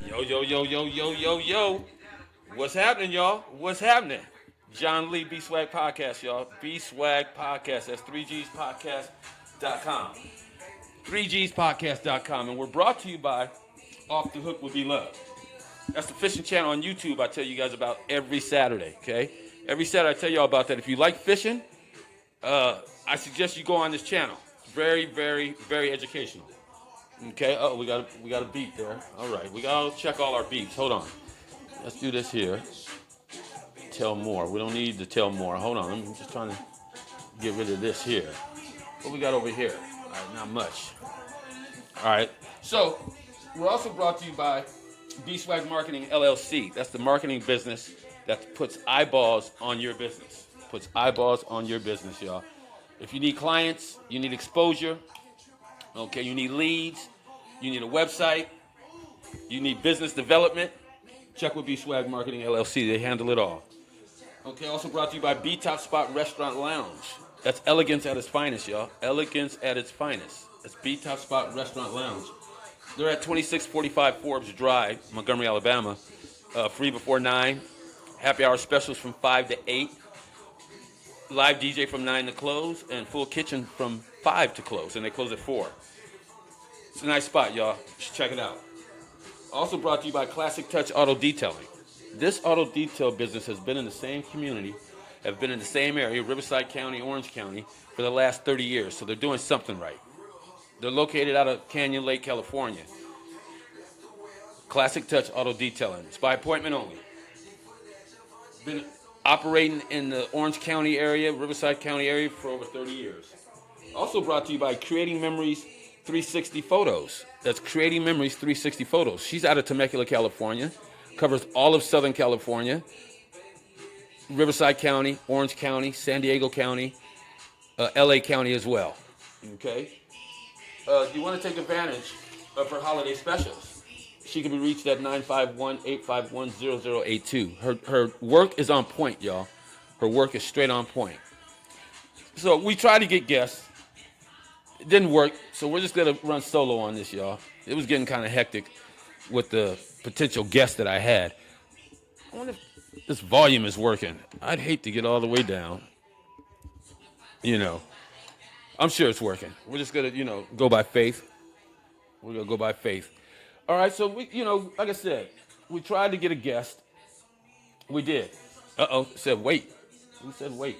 Yo, yo, yo, yo, yo, yo, yo. What's happening, y'all? What's happening? John Lee Bswaggg Podcast, y'all. Bswaggg Podcast. That's 3gspodcast.com. 3gspodcast.com. And we're brought to you by Off the Hook Will Be Love. That's the fishing channel on YouTube I tell you guys about every Saturday, okay? Every Saturday I tell y'all about that. If you like fishing, I suggest you go on this channel. It's very, very, very educational. Okay, oh, we got a beep there. All right, we gotta check all our beeps. Hold on. Let's do this here. Tell more. We don't need to tell more. Hold on, I'm just trying to get rid of this here. What we got over here? All right, not much. All right, so we're also brought to you by Bswaggg Marketing LLC. That's the marketing business that puts eyeballs on your business. Puts eyeballs on your business, y'all. If you need clients, you need exposure. Okay, you need leads, you need a website, you need business development. Check with Bswaggg Marketing LLC. They handle it all. Okay, also brought to you by B Top Spot Restaurant Lounge. That's elegance at its finest, y'all. Elegance at its finest. That's B Top Spot Restaurant Lounge. They're at 2645 Forbes Drive, Montgomery, Alabama. Free before 9. Happy hour specials from 5 to 8. Live DJ from 9 to close, and full kitchen from 5 to close, and they close at 4. It's a nice spot, y'all. You should check it out. Also brought to you by Classic Touch Auto Detailing. This auto detail business has been in the same community, have been in the same area, Riverside County, Orange County, for the last 30 years, so they're doing something right. They're located out of Canyon Lake, California. Classic Touch Auto Detailing. It's by appointment only. Been operating in the Orange County area, Riverside County area for over 30 years. Also brought to you by Creating Memories 360 Photos. That's Creating Memories 360 Photos. She's out of Temecula, California. Covers all of Southern California. Riverside County, Orange County, San Diego County, LA County as well. Okay? You want to take advantage of her holiday specials. She can be reached at 951-851-0082. Her work is on point, y'all. Her work is straight on point. So we tried to get guests. It didn't work, so we're just going to run solo on this, y'all. It was getting kind of hectic with the potential guests that I had. I wonder if this volume is working. I'd hate to get all the way down. You know, I'm sure it's working. We're just going to, go by faith. We're going to go by faith. All right, so we, like I said, we tried to get a guest. We did. Said wait. We said wait.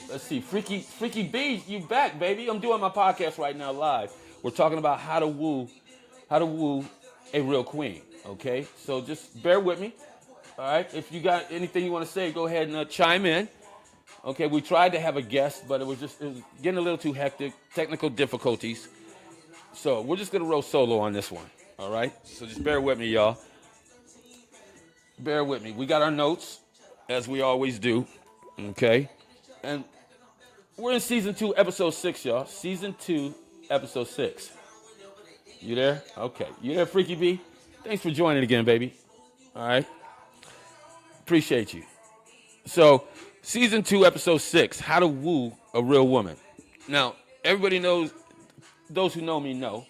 Let's see, Freaky B, you back, baby. I'm doing my podcast right now live. We're talking about how to woo a real queen, okay? So just bear with me, all right? If you got anything you want to say, go ahead and chime in. Okay, we tried to have a guest, but it was getting a little too hectic, technical difficulties. So we're just going to roll solo on this one. All right, so just bear with me, y'all. Bear with me. We got our notes, as we always do, okay? And we're in Season 2, Episode 6, y'all. Season 2, Episode 6. You there? Okay. You there, Freaky B? Thanks for joining again, baby. All right? Appreciate you. So, Season 2, Episode 6, How to Woo a Real Woman. Now, everybody knows, those who know me know,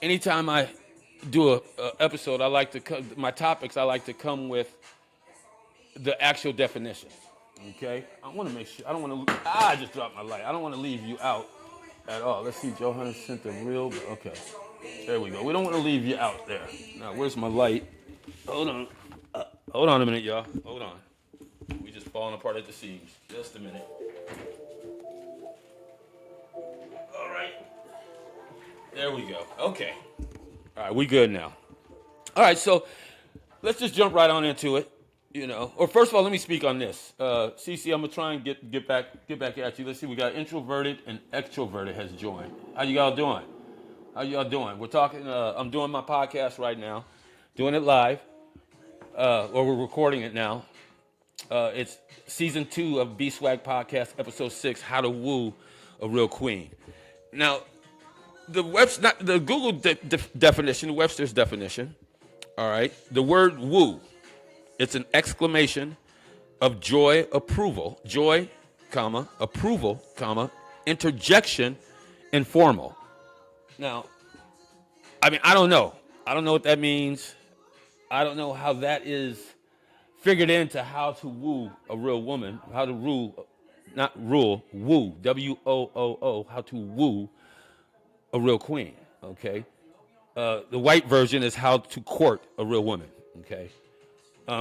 anytime I do a episode, my topics, I like to come with the actual definition. Okay? I want to make sure, I just dropped my light. I don't want to leave you out at all. Let's see, Joe Hunter sent the real, okay. There we go. We don't want to leave you out there. Now, where's my light? Hold on. Hold on a minute, y'all. Hold on. We just falling apart at the seams. Just a minute. All right. There we go. Okay. All right, we good now. All right, so let's just jump right on into it. Or first of all, let me speak on this. CC, I'm gonna try and get back at you. Let's see, we got introverted and extroverted has joined. How you all doing? We're talking. I'm doing my podcast right now, doing it live, or we're recording it now. It's Season 2 of Bswaggg Podcast, Episode 6, How to Woo a Real Queen. Now, the Google definition, Webster's definition. All right, the word woo. It's an exclamation of joy, approval, approval, interjection, informal. Now, I don't know. I don't know what that means. I don't know how that is figured into how to woo a real woman, how to rule, not rule, woo, W-O-O-O, how to woo a real queen, okay? The white version is how to court a real woman, okay?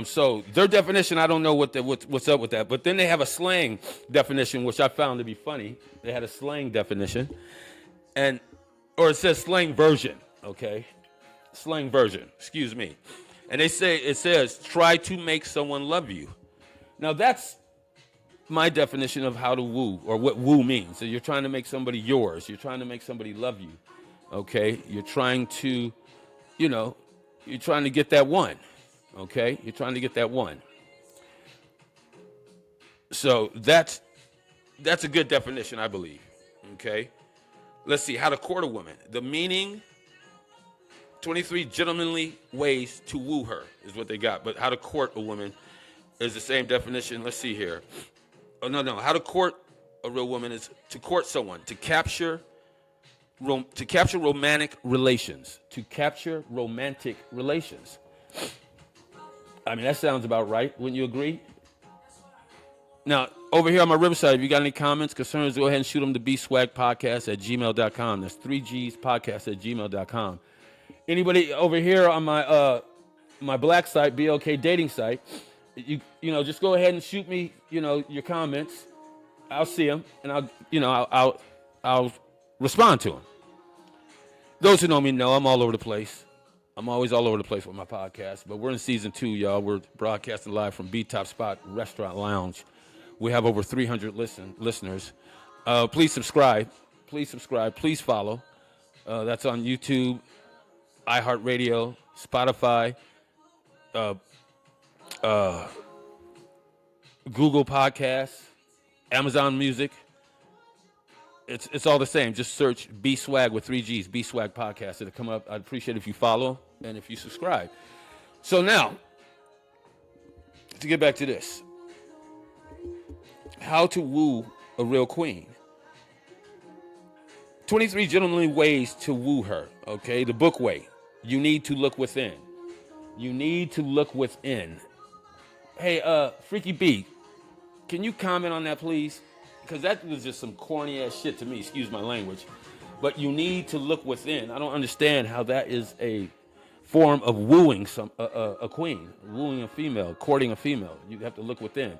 So their definition, I don't know what's up with that. But then they have a slang definition, which I found to be funny. They had a slang definition, or it says slang version, okay? Slang version, excuse me. And it says, try to make someone love you. Now that's my definition of how to woo, or what woo means. So you're trying to make somebody yours. You're trying to make somebody love you, okay? You're trying to, you're trying to get that one. Okay, you're trying to get that one. So that's a good definition, I believe. Okay, let's see how to court a woman. The meaning: 23 gentlemanly ways to woo her is what they got. But how to court a woman is the same definition. Let's see here. Oh no, how to court a real woman is to court someone, to capture romantic relations. To capture romantic relations. I mean, that sounds about right. Wouldn't you agree? Now, over here on my Riverside, if you got any comments, concerns, go ahead and shoot them to bswaggpodcast@gmail.com. That's 3gspodcast@gmail.com. Anybody over here on my black site, BLK dating site, just go ahead and shoot me, your comments. I'll see them, and I'll respond to them. Those who know me know I'm all over the place. I'm always all over the place with my podcast, but we're in season 2, y'all. We're broadcasting live from B-Top Spot Restaurant Lounge. We have over 300 listeners. Please subscribe. Please follow. That's on YouTube, iHeartRadio, Spotify, Google Podcasts, Amazon Music. It's all the same. Just search Bswaggg with 3 G's, Bswaggg Podcast. It'll come up. I'd appreciate it if you follow and if you subscribe. So now, to get back to this. How to woo a real queen. 23 gentlemanly ways to woo her, okay? The book way. You need to look within. You need to look within. Hey, Freaky B, can you comment on that, please? Because that was just some corny ass shit to me, excuse my language. But you need to look within. I don't understand how that is a form of wooing a queen, wooing a female, courting a female. You have to look within.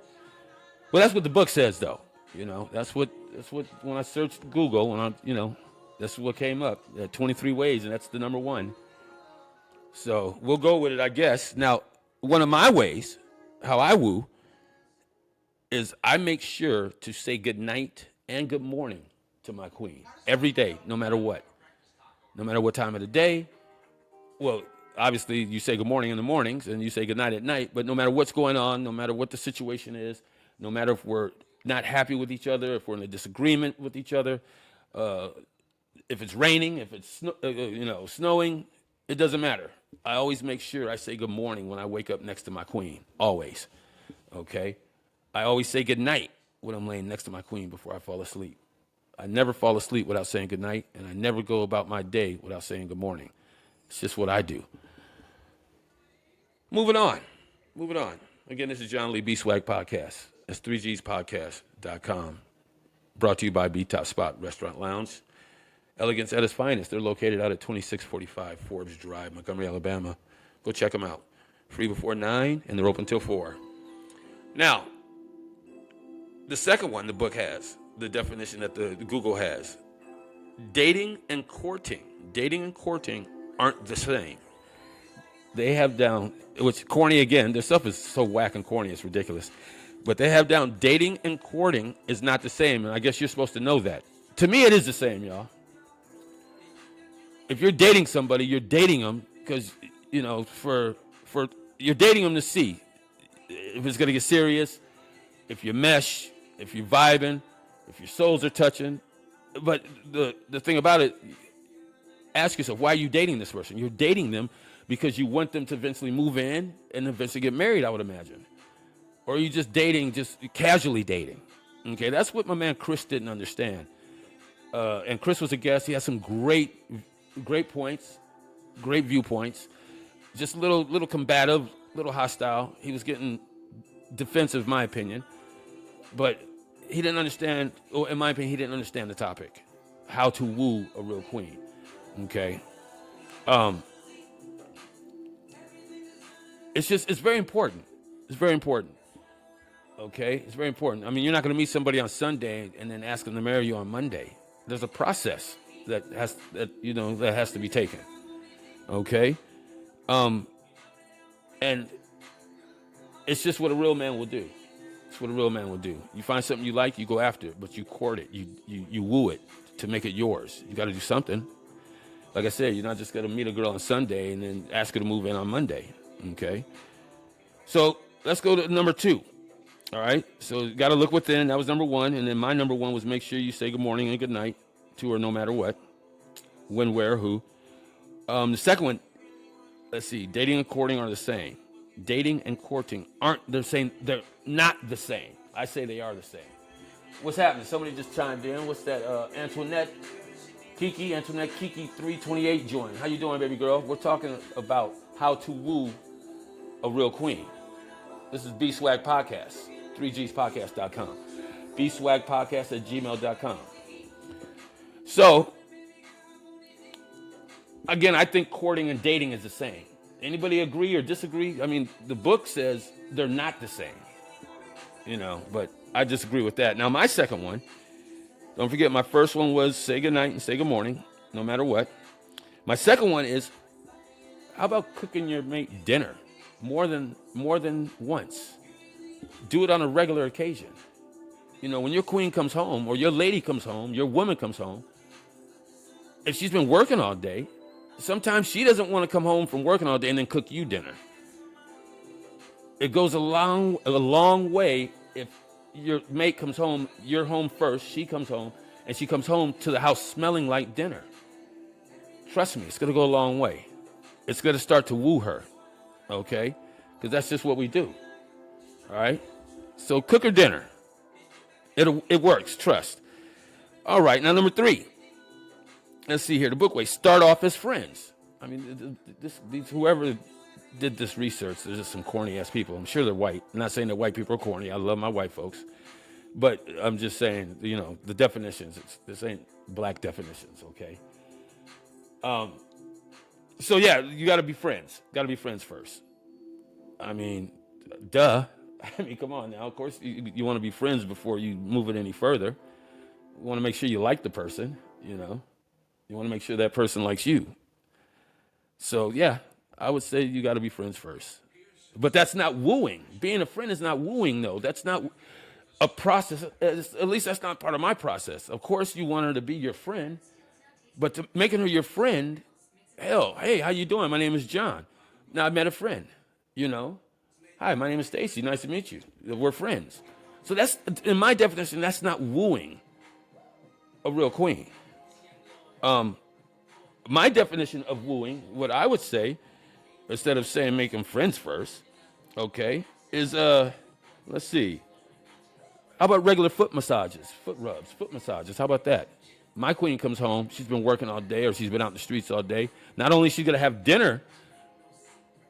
Well, that's what the book says, though. That's what when I searched Google, that's what came up. 23 ways, and that's the number 1. So we'll go with it, I guess. Now, one of my ways, how I woo, is I make sure to say good night and good morning to my queen every day, no matter what. No matter what time of the day. Well, obviously, you say good morning in the mornings and you say good night at night, but no matter what's going on, no matter what the situation is, no matter if we're not happy with each other, if we're in a disagreement with each other, if it's raining, if it's snowing, it doesn't matter. I always make sure I say good morning when I wake up next to my queen, always, okay? I always say good night when I'm laying next to my queen before I fall asleep. I never fall asleep without saying good night, and I never go about my day without saying good morning. It's just what I do. Moving on. Again, this is John Lee Bswaggg Podcast. That's 3gspodcast.com. Brought to you by B-Top Spot Restaurant Lounge. Elegance at its finest. They're located out at 2645 Forbes Drive, Montgomery, Alabama. Go check them out. Free before 9, and they're open till 4. Now, the second one the book has, the definition that the Google has, dating and courting. Dating and courting aren't the same. They have down, which corny again, their stuff is so whack and corny, it's ridiculous. But they have down dating and courting is not the same, and I guess you're supposed to know that. To me, it is the same, y'all. If you're dating somebody, you're dating them because, for you're dating them to see if it's going to get serious, if you mesh, if you're vibing, if your souls are touching. But the thing about it, ask yourself, why are you dating this person? You're dating them because you want them to eventually move in and eventually get married, I would imagine. Or are you just dating, just casually dating? Okay, that's what my man Chris didn't understand. And Chris was a guest. He had some great points, great viewpoints. just a little combative, little hostile. He was getting defensive, in my opinion. But he didn't understand, or in my opinion, he didn't understand the topic, how to woo a real queen. Okay. It's very important. It's very important. Okay. It's very important. I mean, you're not going to meet somebody on Sunday and then ask them to marry you on Monday. There's a process that has to be taken. Okay. And it's just what a real man will do. It's what a real man will do. You find something you like, you go after it, but you court it. You woo it to make it yours. You got to do something. Like I said, you're not just going to meet a girl on Sunday and then ask her to move in on Monday. Okay? So let's go to number 2. All right? So you got to look within. That was number 1. And then my number 1 was make sure you say good morning and good night to her no matter what. When, where, who. The second one, let's see, dating and courting are the same. Dating and courting aren't the same. They're not the same. I say they are the same. What's happening? Somebody just chimed in. What's that? Antoinette Kiki 328 joined. How you doing, baby girl? We're talking about how to woo a real queen. This is Bswaggg Podcast, 3gspodcast.com. Bswaggpodcast@gmail.com. So, again, I think courting and dating is the same. Anybody agree or disagree? I mean, the book says they're not the same, but I disagree with that. Now, my second one, don't forget, my first one was say good night and say good morning, no matter what. My second one is, how about cooking your mate dinner more than once? Do it on a regular occasion. When your queen comes home or your lady comes home, your woman comes home, if she's been working all day, sometimes she doesn't want to come home from working all day and then cook you dinner. It goes a long way if your mate comes home, you're home first, she comes home, and she comes home to the house smelling like dinner. Trust me, it's going to go a long way. It's going to start to woo her, okay? Because that's just what we do, all right? So cook her dinner. It works, trust. All right, now number 3. Let's see here. The book way. Start off as friends. I mean, whoever did this research, there's just some corny ass people. I'm sure they're white. I'm not saying that white people are corny. I love my white folks, but I'm just saying, the definitions. This ain't black definitions, okay? So yeah, you got to be friends. Got to be friends first. I mean, duh. I mean, come on now. Of course, you want to be friends before you move it any further. You want to make sure you like the person. You want to make sure that person likes you. So, yeah, I would say you got to be friends first. But that's not wooing. Being a friend is not wooing, though. That's not a process. At least that's not part of my process. Of course, you want her to be your friend. But to making her your friend, hell, hey, how you doing? My name is John. Now, I met a friend, Hi, my name is Stacy. Nice to meet you. We're friends. So that's, in my definition, that's not wooing a real queen. My definition of wooing, what I would say, instead of saying make them friends first, okay, is, let's see. How about regular foot massages, foot rubs, foot massages? How about that? My queen comes home, she's been working all day or she's been out in the streets all day. Not only is she going to have dinner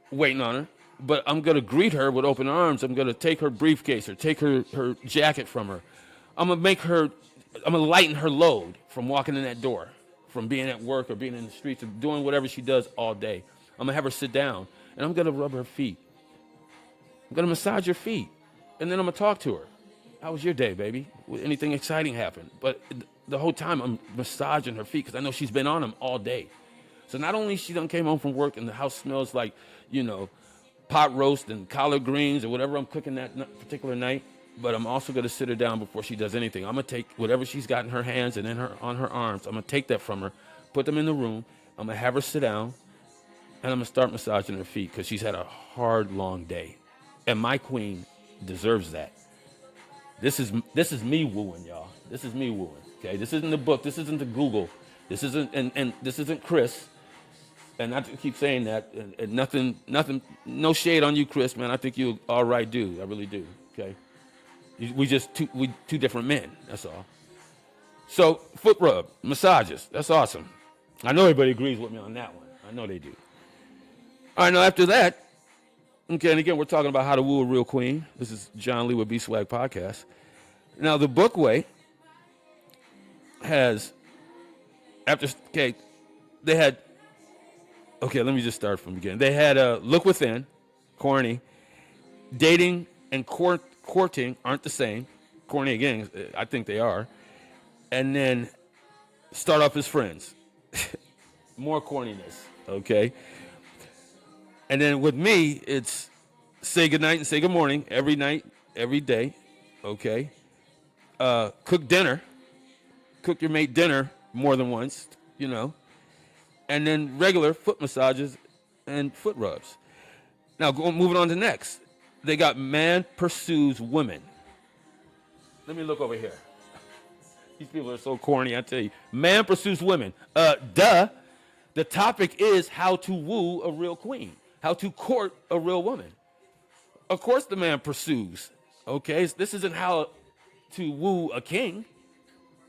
waiting on her, but I'm going to greet her with open arms. I'm going to take her briefcase or take her jacket from her. I'm going to lighten her load from walking in that door, from being at work or being in the streets or doing whatever she does all day. I'm going to have her sit down, and I'm going to rub her feet. I'm going to massage her feet, and then I'm going to talk to her. How was your day, baby? Anything exciting happen? But the whole time I'm massaging her feet because I know she's been on them all day. So not only she done came home from work and the house smells like, pot roast and collard greens or whatever I'm cooking that particular night, but I'm also going to sit her down before she does anything. I'm going to take whatever she's got in her hands and on her arms. I'm going to take that from her, put them in the room. I'm going to have her sit down, and I'm going to start massaging her feet because she's had a hard, long day. And my queen deserves that. This is me wooing, y'all. This is me wooing, okay? This isn't the book. This isn't the Google. This isn't, and this isn't Chris. And I keep saying that, and nothing, no shade on you, Chris, man. I think you're all right dude. I really do, okay? We two different men, that's all. So, foot rub, massages, that's awesome. I know everybody agrees with me on that one. I know they do. All right, now after that, okay, and again, we're talking about how to woo a real queen. This is John Lee with Bswaggg Podcast. Now, the book way has, okay, they had, okay, let me just start from the beginning. They had Look Within, corny. Dating and courting aren't the same. Corny again, I think they are. And then Start Off as Friends. More corniness, okay? And then with me, it's say goodnight and say good morning every night, every day, okay? Cook dinner. Cook your mate dinner more than once, you know. And then regular foot massages and foot rubs. Now, moving on to next. They got man pursues women. Let me look over here. These people are so corny, I tell you. Man pursues women. Duh. The topic is how to woo a real queen. How to court a real woman. Of course the man pursues. Okay? This isn't how to woo a king.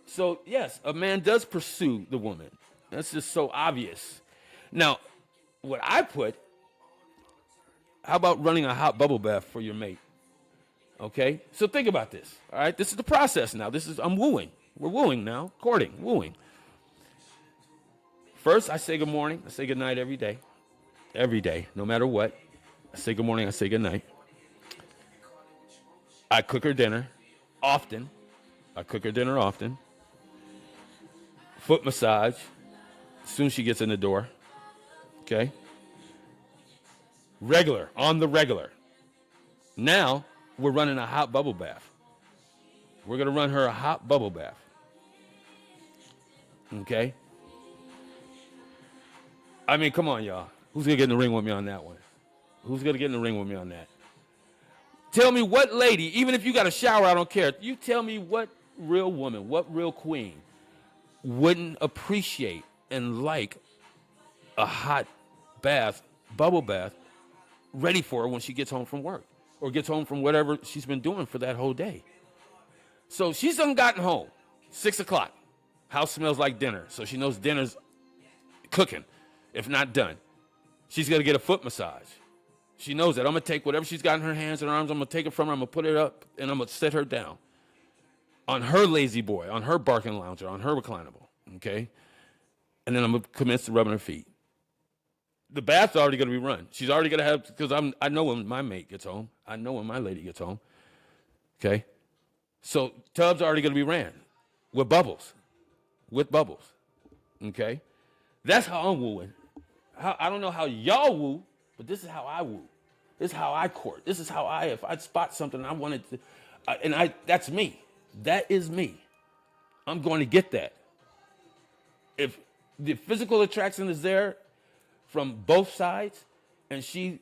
So, yes, a man does pursue the woman. That's just so obvious. Now, what I put, how about running a hot bubble bath for your mate? Okay? So think about this. All right? This is the process now. I'm wooing. We're wooing now. Courting. Wooing. First, I say good morning. I say good night every day. Every day. No matter what. I say good morning. I say good night. I cook her dinner. Often. I cook her dinner often. Foot massage. As soon as she gets in the door. Okay? Regular. On the regular. Now, we're running a hot bubble bath. We're going to run her a hot bubble bath. Okay? I mean, come on, y'all. Who's going to get in the ring with me on that one? Who's going to get in the ring with me on that? Tell me what lady, even if you got a shower, I don't care. You tell me what real woman, what real queen wouldn't appreciate and like a hot bath, bubble bath, ready for her when she gets home from work or gets home from whatever she's been doing for that whole day. So she's done gotten home, 6 o'clock. House smells like dinner, so she knows dinner's cooking, if not done. She's going to get a foot massage. She knows that. I'm going to take whatever she's got in her hands and arms, I'm going to take it from her, I'm going to put it up, and I'm going to sit her down on her lazy boy, on her barking lounger, on her reclinable, okay? And then I'm going to commence to rubbing her feet. The bath's already going to be run. She's already going to have, because I know when my mate gets home. I know when my lady gets home, okay? So tub's already going to be ran with bubbles, okay? That's how I'm wooing. I don't know how y'all woo, but this is how I woo. This is how I court. This is how if I spot something I wanted to, that's me. That is me. I'm going to get that. If the physical attraction is there from both sides and she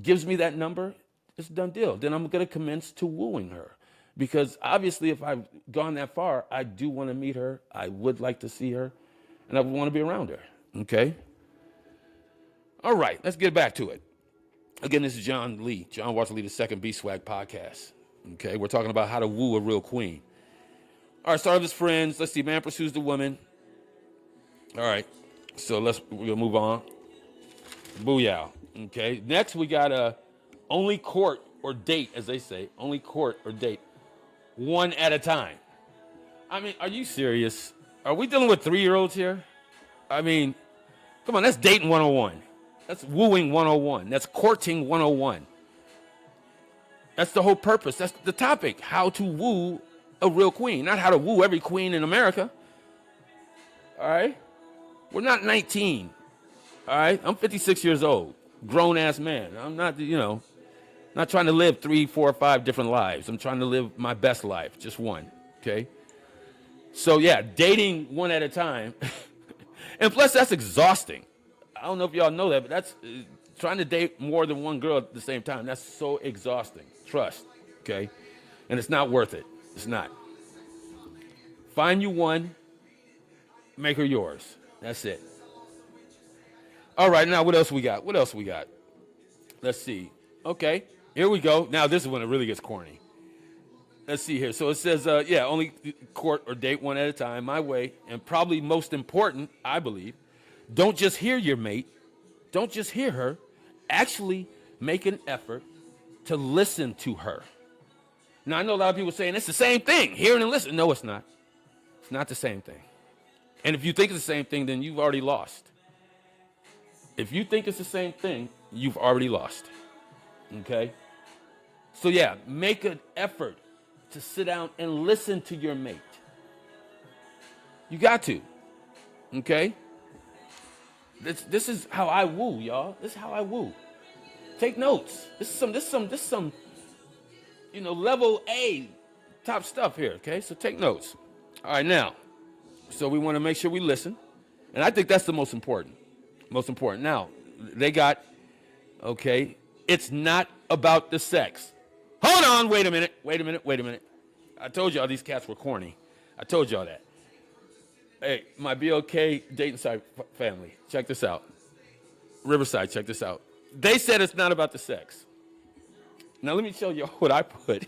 gives me that number, it's a done deal. Then I'm going to commence to wooing her. Because obviously if I've gone that far, I do want to meet her. I would like to see her. And I want to be around her. Okay? All right, let's get back to it. Again, this is John Lee, John Walter Lee, the second Bswaggg Podcast. Okay, we're talking about how to woo a real queen. All right, start with his friends. Let's see, man pursues the woman. All right, so we'll move on. Booyah. Okay, next we got only court or date, as they say. Only court or date. One at a time. I mean, are you serious? Are we dealing with 3-year-olds here? I mean, come on, that's dating 101. That's wooing 101. That's courting 101. That's the whole purpose. That's the topic. How to woo a real queen. Not how to woo every queen in America. All right? We're not 19. All right? I'm 56 years old. Grown-ass man. I'm not, not trying to live 3, 4, 5 different lives. I'm trying to live my best life. Just one. Okay? So, yeah, dating one at a time. And plus, that's exhausting. I don't know if y'all know that, but that's trying to date more than one girl at the same time. That's so exhausting. Trust, okay? And it's not worth it. It's not. Find you one, make her yours. That's it. All right, now what else we got? Let's see. Okay, here we go. Now this is when it really gets corny. Let's see here. So it says, only court or date one at a time, my way. And probably most important, I believe, don't just hear your mate. Don't just hear her. actually make an effort to listen to her. Now, I know a lot of people saying it's the same thing, hearing and listening. No, it's not. It's not the same thing. And if you think it's the same thing, then you've already lost. If you think it's the same thing, you've already lost. Okay? So yeah, make an effort to sit down and listen to your mate. You got to. Okay? This is how I woo, y'all. This is how I woo. Take notes. This is some level A top stuff here, okay? So take notes. All right, now, so we want to make sure we listen. And I think that's the most important. Most important. Now, they got, okay, it's not about the sex. Hold on, wait a minute. I told y'all these cats were corny. I told y'all that. Hey, my BOK dating site family, check this out. Riverside, check this out. They said it's not about the sex. Now, let me show you what I put.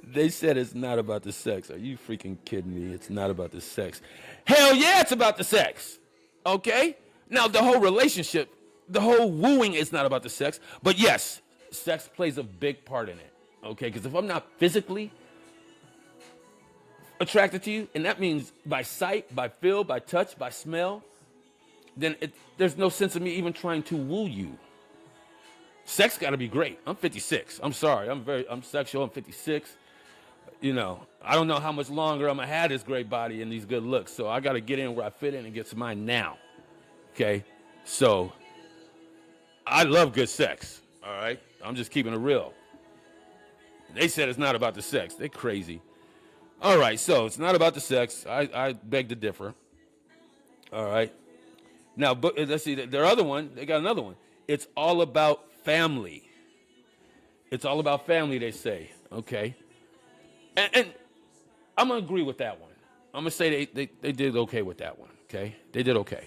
They said it's not about the sex. Are you freaking kidding me? It's not about the sex. Hell yeah, it's about the sex. Okay? Now, the whole relationship, the whole wooing is not about the sex. But yes, sex plays a big part in it. Okay? Because if I'm not physically attracted to you, and that means by sight, by feel, by touch, by smell, then there's no sense of me even trying to woo you. Sex got to be great. I'm 56. I'm sorry. I'm sexual. I'm 56. I don't know how much longer I'm going to have this great body and these good looks. So I got to get in where I fit in and get to mine now. Okay? So I love good sex. All right? I'm just keeping it real. They said it's not about the sex. They're crazy. All right. So it's not about the sex. I beg to differ. All right. Now, but let's see. Their other one, they got another one. It's all about family. It's all about family, they say. Okay. And I'm going to agree with that one. I'm going to say they did okay with that one. Okay. They did okay.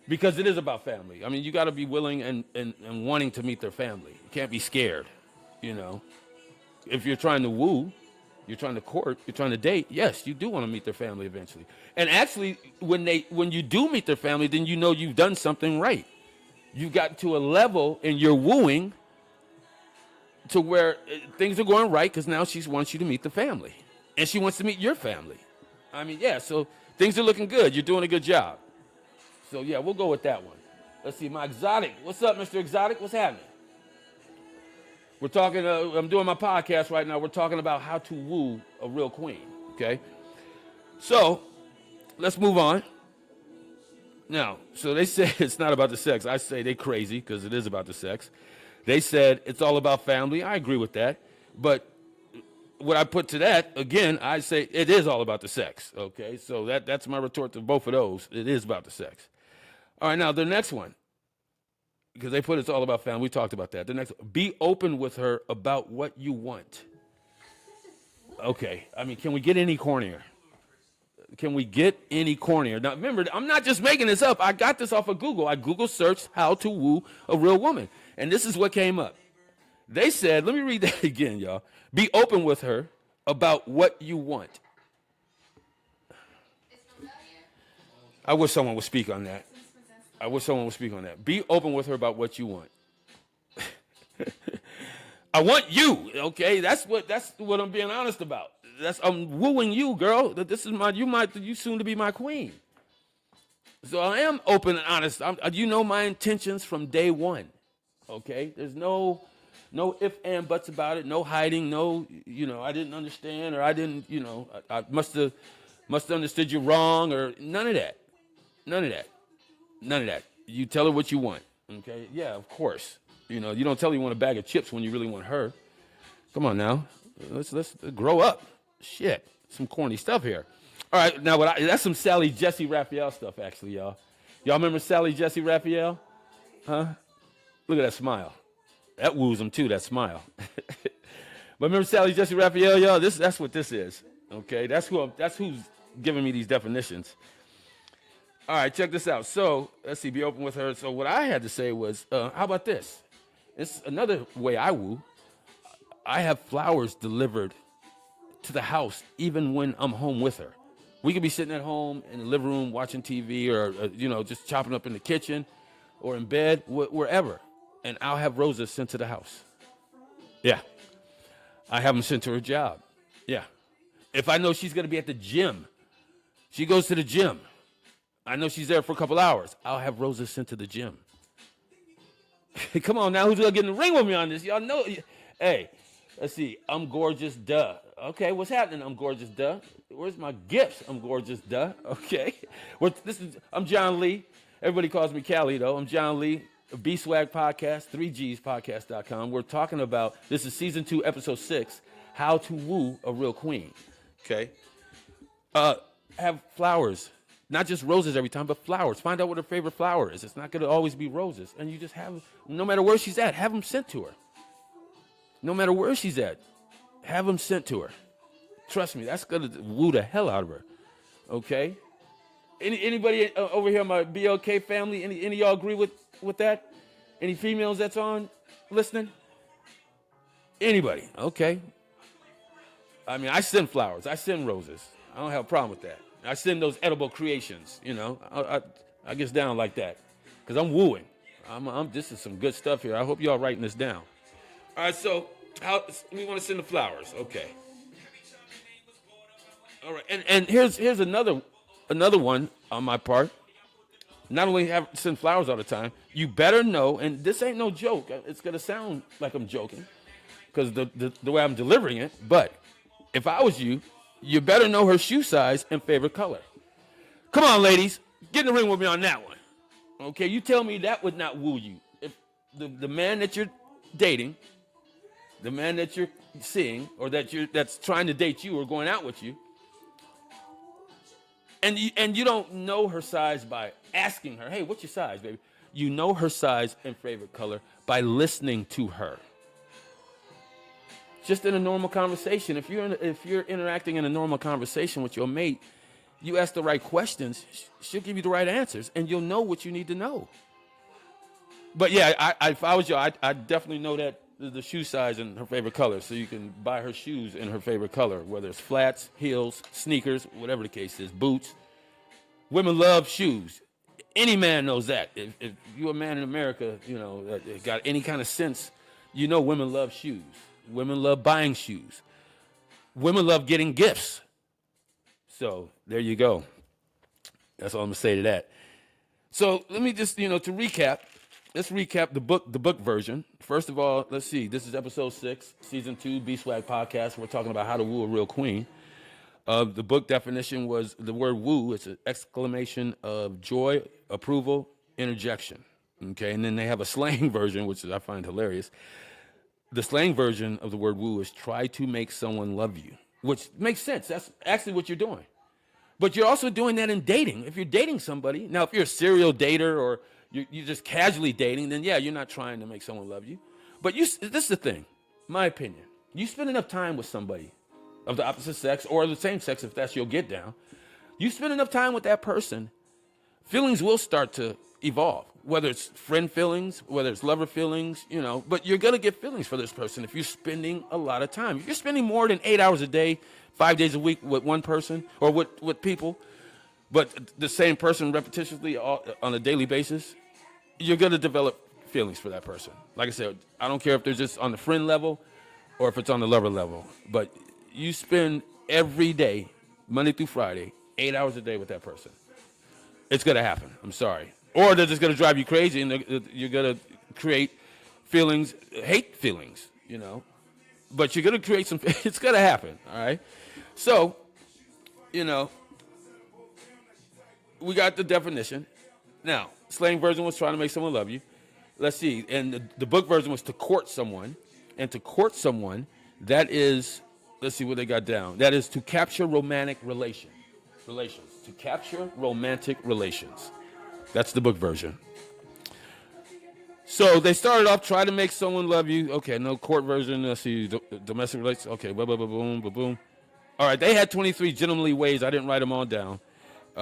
Because it is about family. I mean, you got to be willing and wanting to meet their family. You can't be scared. If you're trying to woo, you're trying to court, you're trying to date, yes, you do want to meet their family eventually. And actually, when you do meet their family, then you know you've done something right. You've gotten to a level in your wooing to where things are going right because now she wants you to meet the family. And she wants to meet your family. I mean, yeah, so things are looking good. You're doing a good job. So, yeah, we'll go with that one. Let's see, my exotic. What's up, Mr. Exotic? What's happening? We're talking, I'm doing my podcast right now. We're talking about how to woo a real queen, okay? So, let's move on. Now, so they say it's not about the sex. I say they crazy because it is about the sex. They said it's all about family. I agree with that. But what I put to that, again, I say it is all about the sex, okay? So that's my retort to both of those. It is about the sex. All right, now the next one, because they put it's all about family. We talked about that. The next one, be open with her about what you want. Okay, I mean, can we get any cornier? Can we get any cornier? Now, remember, I'm not just making this up. I got this off of Google. I Google searched how to woo a real woman, and this is what came up. They said, let me read that again, y'all. Be open with her about what you want. I wish someone would speak on that. Be open with her about what you want. I want you, okay? That's what I'm being honest about. I'm wooing you, girl. You soon to be my queen. So I am open and honest. You know my intentions from day one, okay? There's no if and buts about it. No hiding. No, I didn't understand or I didn't, I must have understood you wrong or none of that. None of that. You tell her what you want, okay? Yeah, of course. You don't tell her you want a bag of chips when you really want her. Come on now. Let's grow up. Shit, some corny stuff here. All right, now that's some Sally Jesse Raphael stuff, actually, y'all. Y'all remember Sally Jesse Raphael? Huh? Look at that smile. That woos them too, that smile. But remember Sally Jesse Raphael, y'all? That's what this is. Okay, that's who's giving me these definitions. All right, check this out. So let's see, be open with her. So what I had to say was, how about this? It's another way I woo. I have flowers delivered to the house even when I'm home with her. We could be sitting at home in the living room watching TV or just chopping up in the kitchen. or in bed, wherever. And I'll have roses sent to the house. Yeah. I have them sent to her job. Yeah. If I know she's going to be at the gym, she goes to the gym. I know she's there for a couple hours. I'll have roses sent to the gym. Come on now, who's going to get in the ring with me on this? Y'all know. Hey, let's see. I'm gorgeous, duh. Okay, what's happening? I'm gorgeous, duh. Where's my gifts? I'm gorgeous, duh. Okay. I'm John Lee. Everybody calls me Callie, though. I'm John Lee, Bswaggg podcast, 3gspodcast.com. We're talking about, this is season 2, episode 6, how to woo a real queen. Okay. Have flowers. Not just roses every time, but flowers. Find out what her favorite flower is. It's not going to always be roses. And you just have, no matter where she's at, have them sent to her. No matter where she's at, have them sent to her. Trust me, that's going to woo the hell out of her. Okay? Anybody over here in my BLK family, any of y'all agree with that? Any females that's on listening? Anybody? Okay. I mean, I send flowers. I send roses. I don't have a problem with that. I send those edible creations, you know. I get down like that because I'm wooing. This is some good stuff here. I hope y'all writing this down. All right, so we want to send the flowers. Okay. All right, and here's another one on my part. Not only have to send flowers all the time, you better know, and this ain't no joke. It's gonna sound like I'm joking because the way I'm delivering it, but if I was you, you better know her shoe size and favorite color. Come on, ladies. Get in the ring with me on that one. Okay, you tell me that would not woo you. If the man that you're dating, the man that you're seeing, or that's trying to date you or going out with you, and you don't know her size by asking her, hey, what's your size, baby? You know her size and favorite color by listening to her. Just in a normal conversation, if you're interacting in a normal conversation with your mate, you ask the right questions, she'll give you the right answers, and you'll know what you need to know. But yeah, if I was you, I definitely know that the shoe size and her favorite color, so you can buy her shoes in her favorite color, whether it's flats, heels, sneakers, whatever the case is, boots. Women love shoes. Any man knows that. If you're a man in America, you know, that got any kind of sense, you know women love shoes. Women love buying shoes. Women love getting gifts. So there you go. That's all I'm gonna say to that. So let me just, to recap. Let's recap the book version. First of all, let's see. This is episode 6, season 2, Bswaggg podcast. We're talking about how to woo a real queen. The book definition was the word woo. It's an exclamation of joy, approval, interjection. Okay, and then they have a slang version, which I find hilarious. The slang version of the word woo is try to make someone love you, which makes sense. That's actually what you're doing. But you're also doing that in dating. If you're dating somebody, now if you're a serial dater or you're just casually dating, then yeah, you're not trying to make someone love you. But this is the thing, my opinion. You spend enough time with somebody of the opposite sex or the same sex, if that's your get down. You spend enough time with that person, feelings will start to evolve. Whether it's friend feelings, whether it's lover feelings, but you're going to get feelings for this person if you're spending a lot of time. If you're spending more than 8 hours a day, 5 days a week with one person or with people, but the same person repetitiously on a daily basis, you're going to develop feelings for that person. Like I said, I don't care if they're just on the friend level or if it's on the lover level, but you spend every day, Monday through Friday, 8 hours a day with that person. It's going to happen. I'm sorry. Or they're just going to drive you crazy and you're going to create feelings, hate feelings, But you're going to create some, it's going to happen, all right? So, we got the definition. Now, slang version was trying to make someone love you. Let's see. And the book version was to court someone. And to court someone, that is, let's see what they got down. That is to capture romantic relations. To capture romantic relations. That's the book version. So they started off trying to make someone love you. Okay, no court version. Let's see, domestic relations. Okay, boom, boom. All right, they had 23 gentlemanly ways. I didn't write them all down.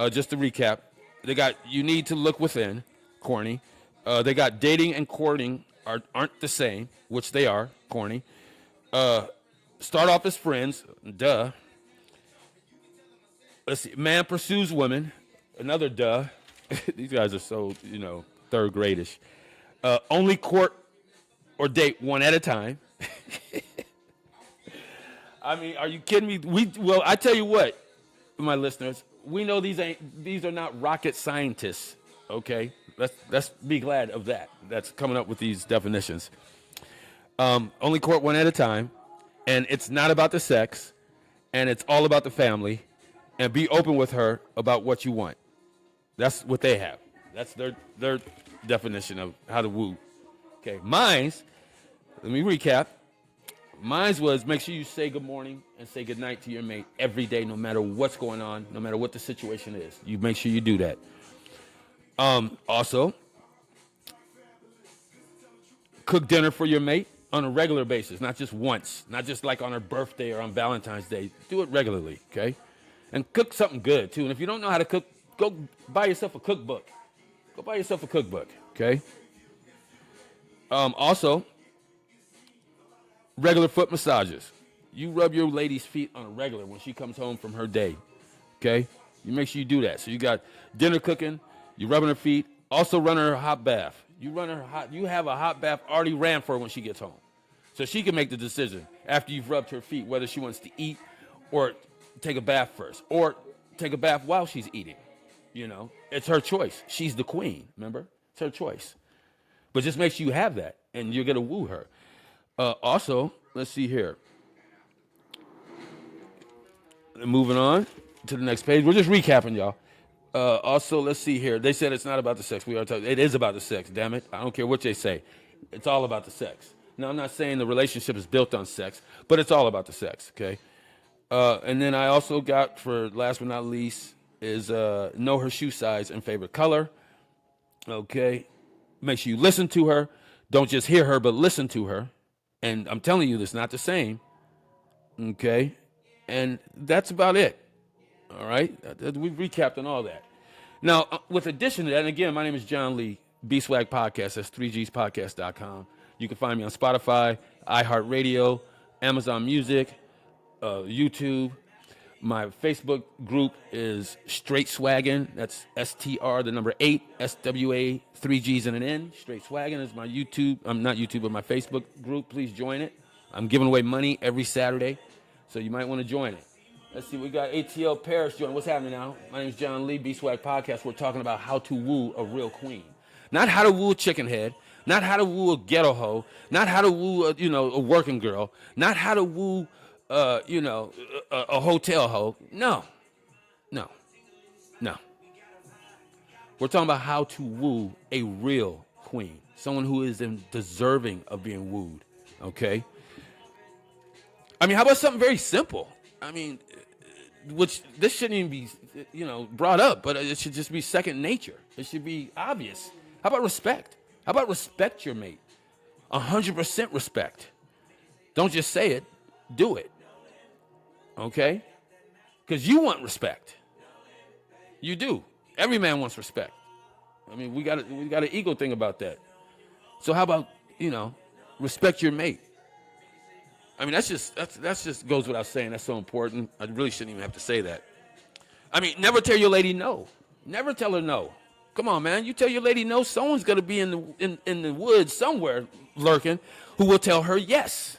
Just to recap, they got you need to look within, corny. They got dating and courting aren't the same, which they are, corny. Start off as friends, duh. Let's see, man pursues women, another duh. These guys are so, third gradish. Only court or date one at a time. I mean, are you kidding me? Well, I tell you what, my listeners, we know these are not rocket scientists. Okay, let's be glad of that. That's coming up with these definitions. Only court one at a time, and it's not about the sex, and it's all about the family, and be open with her about what you want. That's what they have. That's their definition of how to woo. Okay, mine's. Let me recap. Mine's was make sure you say good morning and say good night to your mate every day, no matter what's going on, no matter what the situation is. You make sure you do that. Also, cook dinner for your mate on a regular basis, not just once, not just like on her birthday or on Valentine's Day. Do it regularly, okay? And cook something good, too. And if you don't know how to cook, go buy yourself a cookbook. Go buy yourself a cookbook, okay? Also, regular foot massages. You rub your lady's feet on a regular when she comes home from her day, okay? You make sure you do that. So you got dinner cooking, you rubbing her feet, also run her a hot bath. You have a hot bath already ran for her when she gets home. So she can make the decision after you've rubbed her feet whether she wants to eat or take a bath first or take a bath while she's eating. You know, it's her choice. She's the queen, remember? It's her choice. But just make sure you have that and you're going to woo her. Also, let's see here. Moving on to the next page. We're just recapping, y'all. Also, let's see here. They said it's not about the sex. We are talking. It is about the sex. Damn it! I don't care what they say. It's all about the sex. Now, I'm not saying the relationship is built on sex, but it's all about the sex. Okay. And then I also got, for last but not least, is know her shoe size and favorite color. Okay. Make sure you listen to her. Don't just hear her, but listen to her. And I'm telling you, this is not the same. Okay. And that's about it. All right. We've recapped on all that. Now, with addition to that, and again, my name is John Lee, Bswaggg Podcast. That's 3gspodcast.com. You can find me on Spotify, iHeartRadio, Amazon Music, YouTube. My Facebook group is Straight Swaggin'. That's STR, the number 8, SWA, 3 G's and an N. Straight Swaggin' is my YouTube. I'm not YouTube, but my Facebook group. Please join it. I'm giving away money every Saturday, so you might want to join it. Let's see, we got ATL Paris joining. What's happening now? My name is John Lee, Bswaggg Podcast. We're talking about how to woo a real queen. Not how to woo a chicken head, not how to woo a ghetto hoe, not how to woo a working girl, not how to woo a hotel hoe. No. We're talking about how to woo a real queen, someone who is deserving of being wooed, okay? I mean, how about something very simple? I mean, which this shouldn't even be, brought up, but it should just be second nature. It should be obvious. How about respect? How about respect your mate? 100% respect. Don't just say it, do it. Okay? Because you want respect. You do. Every man wants respect. I mean, we got an ego thing about that. So how about, respect your mate? I mean, that's just goes without saying. That's so important. I really shouldn't even have to say that. I mean, never tell your lady no. Never tell her no. Come on, man. You tell your lady no, someone's gonna be in the woods somewhere lurking who will tell her yes.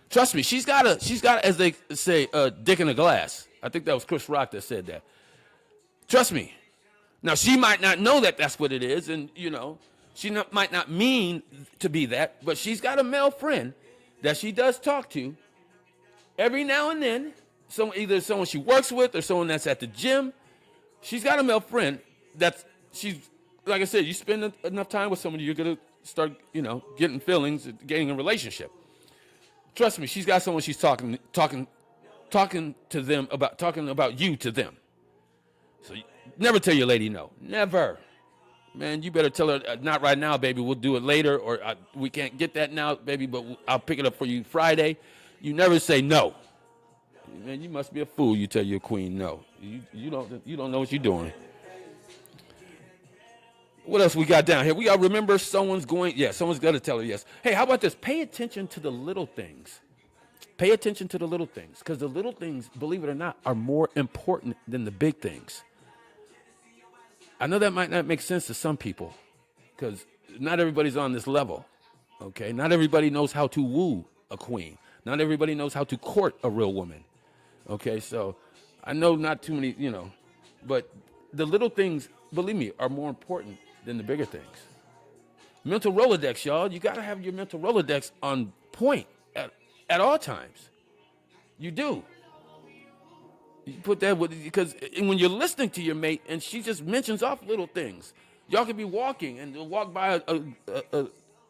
Trust me, she's got, as they say, a dick in a glass. I think that was Chris Rock that said that. Trust me. Now, she might not know that that's what it is, and, might not mean to be that, but she's got a male friend that she does talk to every now and then, either someone she works with or someone that's at the gym. She's got a male friend she's, like I said, you spend enough time with somebody, you're going to start, getting feelings, getting a relationship. Trust me, she's got someone she's talking to them about, talking about you to them. So never tell your lady no. Never. Man, you better tell her, not right now, baby. We'll do it later, or we can't get that now, baby, but I'll pick it up for you Friday. You never say no. Man, you must be a fool. You tell your queen no. You don't know what you're doing. What else we got down here? We got to remember someone's got to tell her yes. Hey, how about this? Pay attention to the little things. Pay attention to the little things, because the little things, believe it or not, are more important than the big things. I know that might not make sense to some people, because not everybody's on this level. Okay, not everybody knows how to woo a queen. Not everybody knows how to court a real woman. Okay, so I know not too many, but the little things, believe me, are more important than the bigger things. Mental Rolodex, y'all. You got to have your mental Rolodex on point at all times. You do. You put that with, because when you're listening to your mate and she just mentions off little things, y'all could be walking and walk by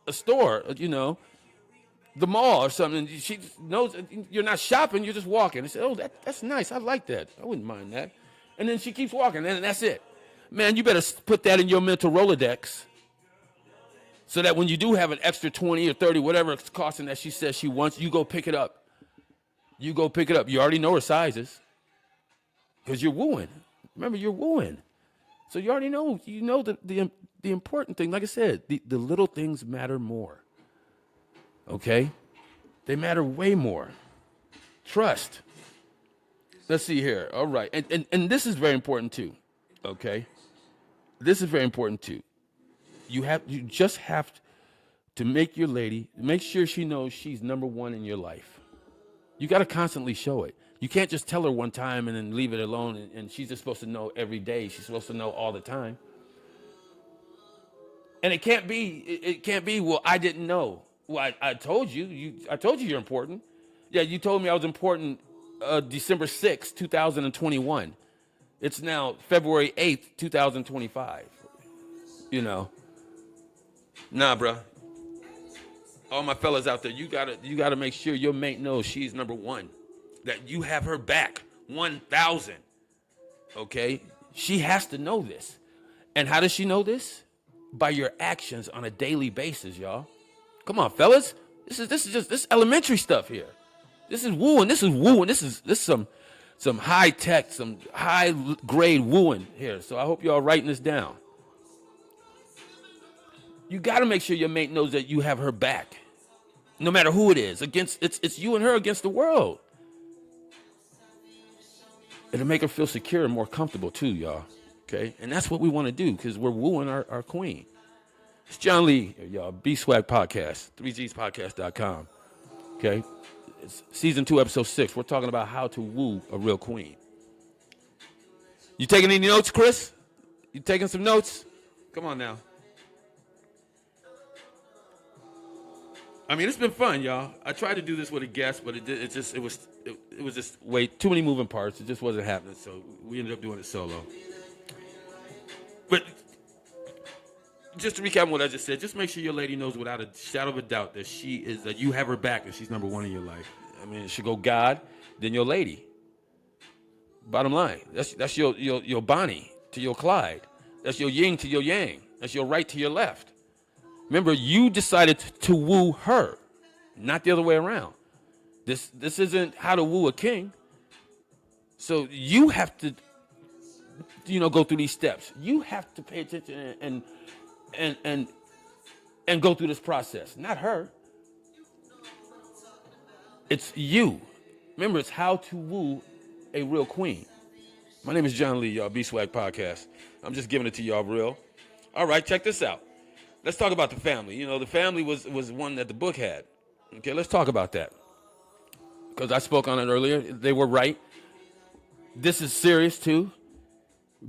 a store, the mall or something. And she knows you're not shopping, you're just walking. And say, oh, that's nice. I like that. I wouldn't mind that. And then she keeps walking, and that's it. Man, you better put that in your mental Rolodex so that when you do have an extra 20 or 30, whatever it's costing that she says she wants, you go pick it up. You go pick it up. You already know her sizes because you're wooing. Remember, you're wooing. So you already know. You know the important thing. Like I said, the little things matter more. Okay? They matter way more. Trust. Let's see here. All right. And this is very important too. Okay? This is very important too. You just have to make your lady, make sure she knows she's number one in your life. You got to constantly show it. You can't just tell her one time and then leave it alone, and she's just supposed to know every day. She's supposed to know all the time. And it can't be, well, I didn't know. Well, I told you. I told you you're important. Yeah, you told me I was important December 6th, 2021. It's now February 8th, 2025. Nah, bro. All my fellas out there, you gotta make sure your mate knows she's number one. That you have her back. 1,000. Okay? She has to know this. And how does she know this? By your actions on a daily basis, y'all. Come on, fellas. This is elementary stuff here. This is wooing. This is some high tech, some high grade wooing here. So I hope y'all writing this down. You got to make sure your mate knows that you have her back, no matter who it is. It's you and her against the world. It'll make her feel secure and more comfortable too, y'all. Okay, and that's what we want to do because we're wooing our queen. It's John Lee, y'all. Bswaggg podcast, 3gspodcast.com. Okay, it's season 2, episode 6. We're talking about how to woo a real queen. You taking any notes, Chris? You taking some notes? Come on now. I mean, it's been fun, y'all. I tried to do this with a guest, but it was just way too many moving parts. It just wasn't happening, so we ended up doing it solo. But just to recap what I just said, just make sure your lady knows without a shadow of a doubt that that you have her back and she's number one in your life. I mean, it should go God, then your lady. Bottom line, that's your Bonnie to your Clyde. That's your yin to your yang. That's your right to your left. Remember, you decided to woo her, not the other way around. This isn't how to woo a king. So you have to, go through these steps. You have to pay attention and go through this process, not her. It's you. Remember, it's how to woo a real queen. My name is John Lee, y'all. Bswaggg podcast. I'm just giving it to y'all real. All right, check this out. Let's talk about the family. The family was one that the book had. Okay, let's talk about that. Because I spoke on it earlier. They were right. This is serious, too.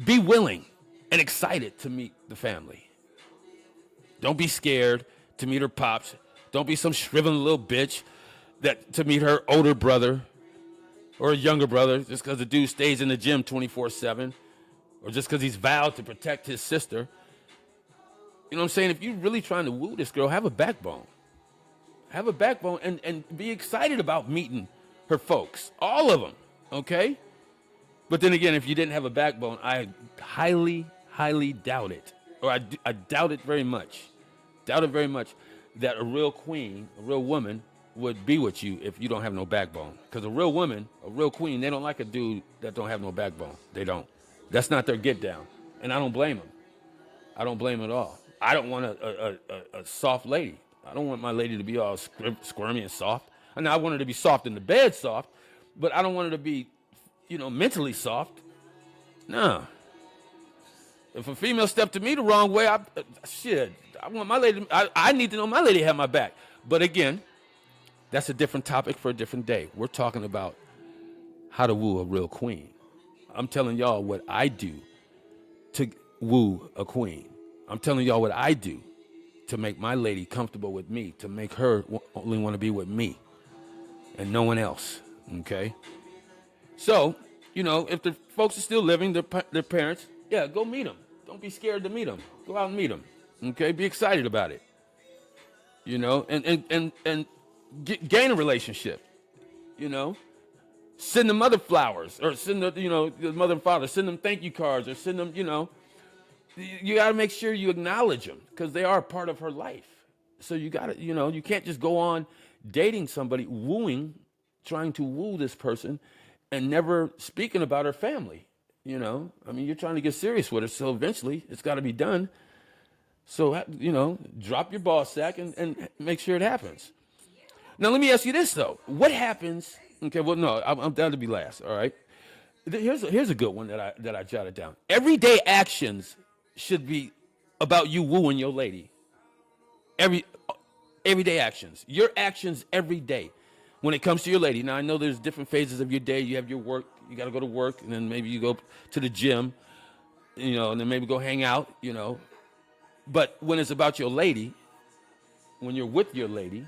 Be willing and excited to meet the family. Don't be scared to meet her pops. Don't be some shriveling little bitch to meet her older brother or a younger brother just because the dude stays in the gym 24/7 or just because he's vowed to protect his sister. You know what I'm saying? If you're really trying to woo this girl, have a backbone. Have a backbone and be excited about meeting her folks. All of them, okay? But then again, if you didn't have a backbone, I highly, highly doubt it. Or I doubt it very much. Doubt it very much that a real queen, a real woman, would be with you if you don't have no backbone. Because a real woman, a real queen, they don't like a dude that don't have no backbone. They don't. That's not their get down. And I don't blame them. I don't blame them at all. I don't want a soft lady. I don't want my lady to be all squirmy and soft. I want her to be soft in the bed, soft, but I don't want her to be, mentally soft. No. If a female stepped to me the wrong way, I want my lady. I need to know my lady have my back. But again, that's a different topic for a different day. We're talking about how to woo a real queen. I'm telling y'all what I do to woo a queen. I'm telling y'all what I do to make my lady comfortable with me, to make her only want to be with me and no one else. Okay? So, if the folks are still living, their parents, yeah, go meet them. Don't be scared to meet them. Go out and meet them. Okay? Be excited about it. And gain a relationship. Send the mother flowers, or send the mother and father, send them thank you cards, or send them, you got to make sure you acknowledge them because they are part of her life. So you got to, you can't just go on dating somebody, trying to woo this person and never speaking about her family. You're trying to get serious with her. So eventually it's got to be done. So, drop your ball sack and make sure it happens. Now, let me ask you this, though. What happens? Okay, well, no, I'm down to be last, all right? Here's a good one that I jotted down. Everyday actions should be about you wooing your lady. Everyday actions. Your actions every day when it comes to your lady. Now, I know there's different phases of your day. You have your work. You got to go to work, and then maybe you go to the gym, and then maybe go hang out, But when it's about your lady, when you're with your lady,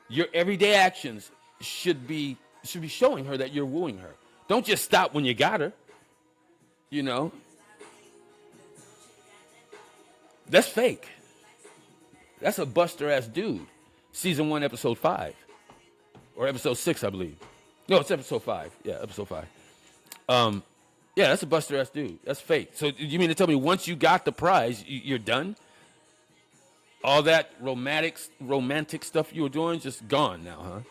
your everyday actions should be showing her that you're wooing her. Don't just stop when you got her. That's fake. That's a buster ass dude. Season 1, episode 5. Or episode 6, I believe. No, it's episode 5. Yeah, episode 5. Yeah, that's a buster ass dude. That's fake. So you mean to tell me once you got the prize, you're done? All that romantic stuff you were doing, just gone now,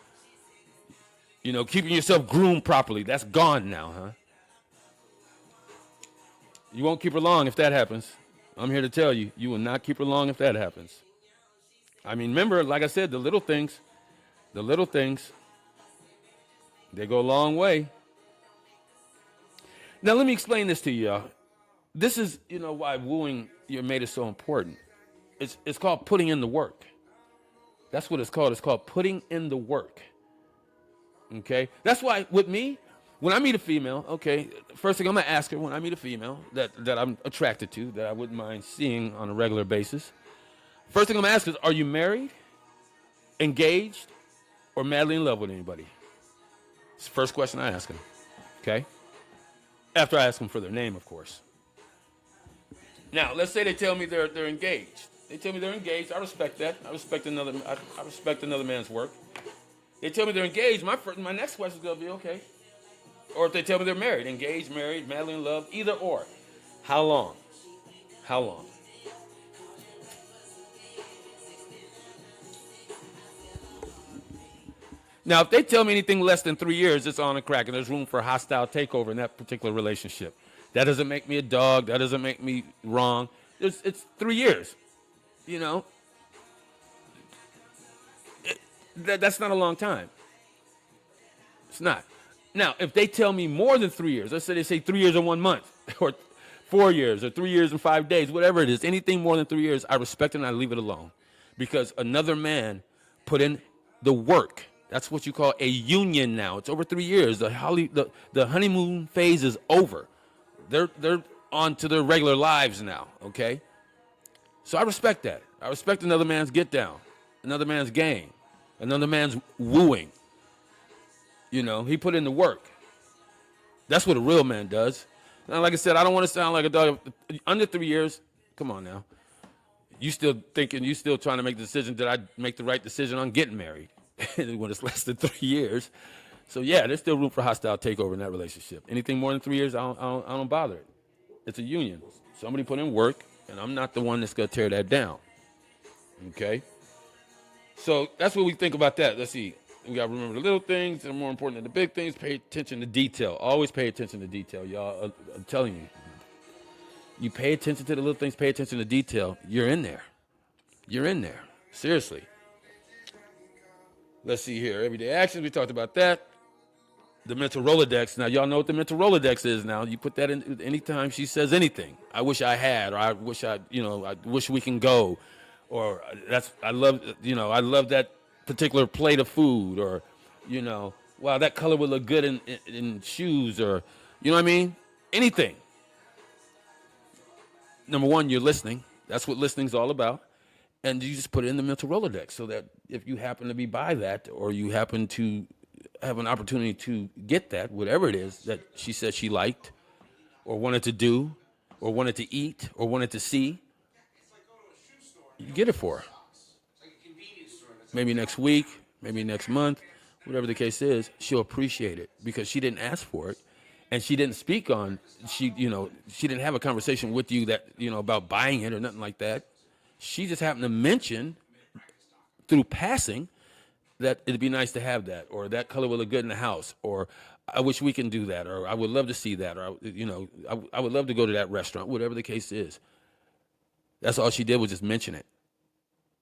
huh? Keeping yourself groomed properly, that's gone now, huh? You won't keep her long if that happens. I'm here to tell you, you will not keep her long if that happens. Remember, like I said, the little things, they go a long way. Now, let me explain this to you, y'all. This is, why wooing your mate is so important. It's called putting in the work. That's what it's called. It's called putting in the work. Okay? That's why with me, when I meet a female, okay, first thing I'm going to ask her when I meet a female that I'm attracted to, that I wouldn't mind seeing on a regular basis, first thing I'm going to ask is, are you married, engaged, or madly in love with anybody? It's the first question I ask them. Okay? After I ask them for their name, of course. Now, let's say they tell me they're engaged. They tell me they're engaged. I respect that. I respect another man's work. They tell me they're engaged. My next question is gonna be okay. Or if they tell me they're married, engaged, married, madly in love, either or. How long? How long? Now, if they tell me anything less than 3 years, it's on a crack, and there's room for a hostile takeover in that particular relationship. That doesn't make me a dog. That doesn't make me wrong. It's 3 years. That's not a long time. It's not. Now, if they tell me more than 3 years, let's say they say 3 years and 1 month, or 4 years, or 3 years and 5 days, whatever it is, anything more than 3 years, I respect it and I leave it alone. Because another man put in the work. That's what you call a union now. It's over 3 years. The honeymoon phase is over. They're on to their regular lives now, okay? So I respect that. I respect another man's get down, another man's game, another man's wooing. He put in the work. That's what a real man does. Now, like I said, I don't want to sound like a dog. Under 3 years, come on now. You still trying to make the decision, did I make the right decision on getting married? When it's less than 3 years. So yeah, there's still room for hostile takeover in that relationship. Anything more than 3 years, I don't bother it. It's a union. Somebody put in work, and I'm not the one that's going to tear that down. Okay? So that's what we think about that. Let's see. We got to remember the little things that are more important than the big things. Pay attention to detail. Always pay attention to detail, y'all. I'm telling you. You pay attention to the little things, pay attention to detail. You're in there. You're in there. Seriously. Let's see here. Everyday actions. We talked about that. The mental Rolodex. Now, y'all know what the mental Rolodex is now. You put that in anytime she says anything. I wish I had, or I wish I wish we can go, or I love that particular plate of food, or, wow, that color would look good in shoes, or, you know what I mean? Anything. Number one, you're listening. That's what listening's all about. And you just put it in the mental Rolodex so that if you happen to be by that, or you happen to have an opportunity to get that, whatever it is that she said she liked or wanted to do or wanted to eat or wanted to see, you get it for her. Maybe next week, maybe next month, whatever the case is, she'll appreciate it because she didn't ask for it. And she didn't speak on, she didn't have a conversation with you that, about buying it or nothing like that. She just happened to mention through passing that it'd be nice to have that, or that color would look good in the house, or I wish we can do that, or I would love to see that, or, I would love to go to that restaurant, whatever the case is. That's all she did was just mention it.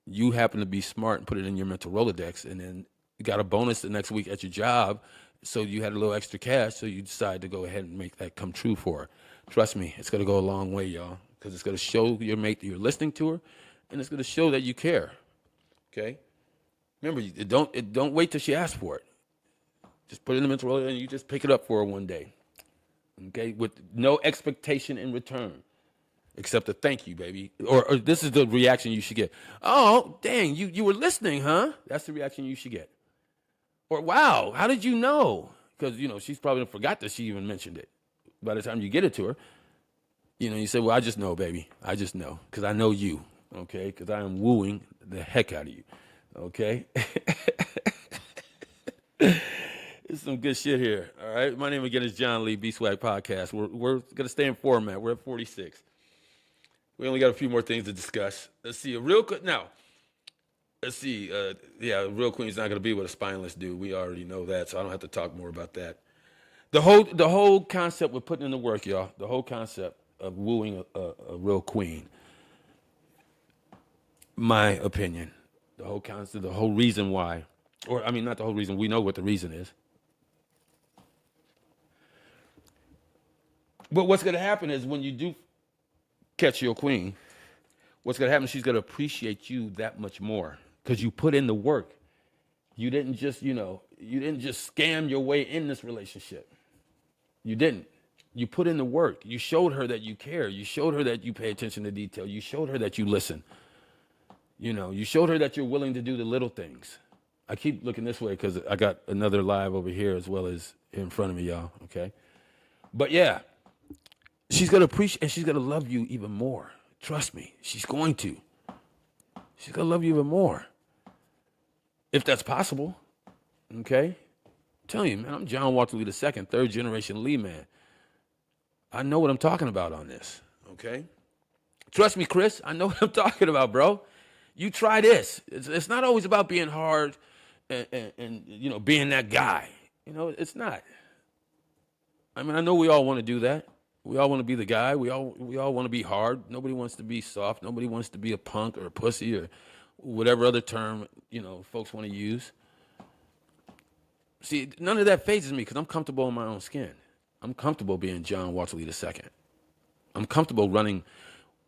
You happen to be smart and put it in your mental Rolodex, and then you got a bonus the next week at your job, so you had a little extra cash, so you decided to go ahead and make that come true for her. Trust me, it's going to go a long way, y'all, because it's going to show your mate that you're listening to her, and it's going to show that you care, okay? Remember, don't wait till she asks for it. Just put it in the mental Rolodex, and you just pick it up for her one day, okay, with no expectation in return. Except a thank you, baby. Or this is the reaction you should get. Oh, dang, you were listening, huh? That's the reaction you should get. Or, wow, how did you know? Because, she's probably forgot that she even mentioned it. By the time you get it to her, you say, well, I just know, baby. I just know. Because I know you, okay? Because I am wooing the heck out of you, okay? It's some good shit here, all right? My name again is John Lee, Bswaggg Podcast. We're going to stay in format. We're at 46. We only got a few more things to discuss. Let's see. Let's see. A real queen's not going to be with a spineless dude. We already know that, so I don't have to talk more about that. The whole concept with putting in the work, y'all. The whole concept of wooing a real queen. My opinion. The whole concept, the whole reason why. Or, I mean, not the whole reason. We know what the reason is. But what's going to happen is when you do catch your queen, what's going to happen is she's going to appreciate you that much more because you put in the work. You didn't just, scam your way in this relationship. You didn't. You put in the work. You showed her that you care. You showed her that you pay attention to detail. You showed her that you listen. You showed her that you're willing to do the little things. I keep looking this way because I got another live over here as well as in front of me, y'all, okay? But yeah. She's going to appreciate, and she's going to love you even more. Trust me, she's going to. She's going to love you even more. If that's possible, okay? I'm telling you, man, I'm John Walter Lee II, third generation Lee man. I know what I'm talking about on this, okay? Trust me, Chris, I know what I'm talking about, bro. You try this. It's not always about being hard and being that guy. It's not. I mean, I know we all want to do that. We all want to be the guy. We all want to be hard. Nobody wants to be soft. Nobody wants to be a punk or a pussy or whatever other term, folks want to use. See, none of that phases me because I'm comfortable in my own skin. I'm comfortable being John Walter Lee II. I'm comfortable running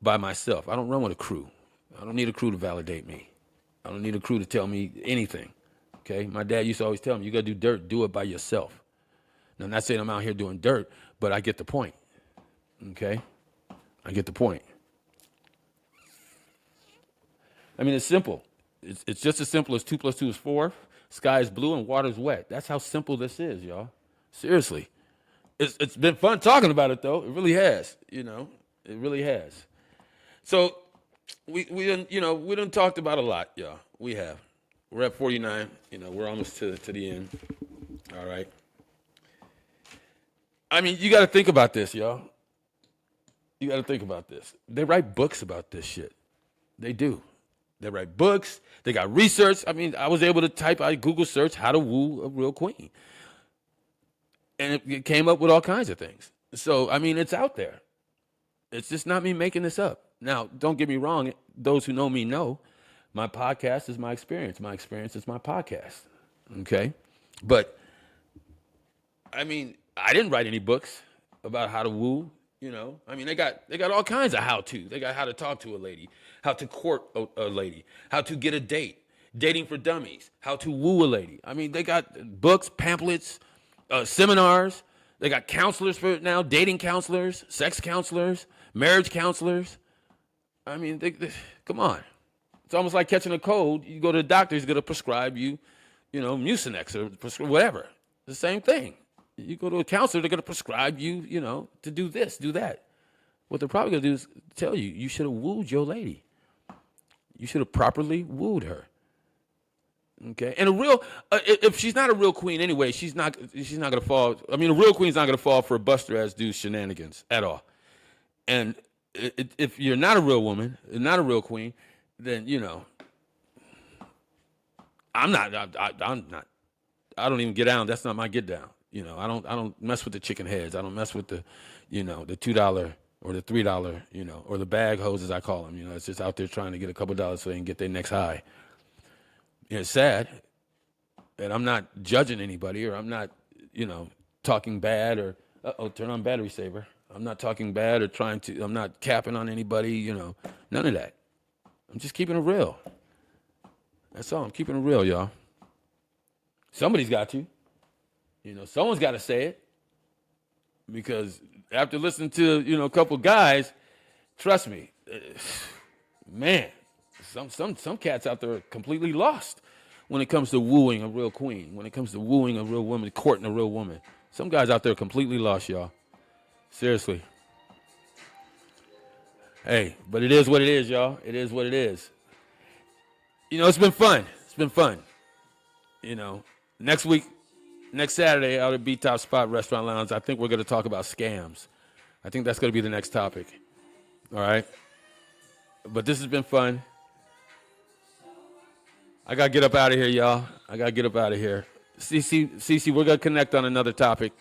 by myself. I don't run with a crew. I don't need a crew to validate me. I don't need a crew to tell me anything, okay? My dad used to always tell me, you got to do dirt, do it by yourself. Now, I'm not saying I'm out here doing dirt, but I get the point. Okay? I get the point. I mean, it's simple. It's just as simple as 2 + 2 is 4. Sky is blue and water's wet. That's how simple this is, y'all. Seriously. It's been fun talking about it, though. It really has, It really has. So we done talked about a lot, y'all. We have. We're at 49. We're almost to the end. All right. I mean, you got to think about this, y'all. You got to think about this. They write books about this shit. They do. They write books. They got research. I mean, I was able to I Google search how to woo a real queen. And it came up with all kinds of things. So, I mean, it's out there. It's just not me making this up. Now, don't get me wrong. Those who know me know my podcast is my experience. My experience is my podcast. Okay? But I mean, I didn't write any books about how to woo. I mean, they got all kinds of how to. They got how to talk to a lady, how to court a lady, how to get a date, dating for dummies, how to woo a lady. I mean, they got books, pamphlets, seminars. They got counselors for it now, dating counselors, sex counselors, marriage counselors. I mean, come on. It's almost like catching a cold. You go to the doctor, he's going to prescribe you, Mucinex or whatever. The same thing. You go to a counselor, they're going to prescribe you, to do this, do that. What they're probably going to do is tell you, you should have wooed your lady. You should have properly wooed her. Okay, and if she's not a real queen anyway, she's not going to fall. I mean, a real queen's not going to fall for a buster ass dude's shenanigans at all. And if you're not a real woman, not a real queen, then I'm not. I'm not. I don't even get down. That's not my get down. I don't mess with the chicken heads. I don't mess with the $2 or the $3, or the bag hoes as I call them. It's just out there trying to get a couple dollars so they can get their next high. It's sad, and I'm not judging anybody, or I'm not, talking bad, or turn on battery saver. I'm not talking bad or I'm not capping on anybody. None of that. I'm just keeping it real. That's all. I'm keeping it real, y'all. Somebody's got to. Someone's got to say it. Because after listening to, a couple guys, trust me, man, some cats out there are completely lost when it comes to wooing a real queen, when it comes to wooing a real woman, courting a real woman. Some guys out there are completely lost, y'all. Seriously. Hey, but it is what it is, y'all. It is what it is. It's been fun. It's been fun. Next week, next Saturday, out at Beat Top Spot Restaurant Lounge, I think we're going to talk about scams. I think that's going to be the next topic. All right? But this has been fun. I got to get up out of here, y'all. I got to get up out of here. CC, we're going to connect on another topic.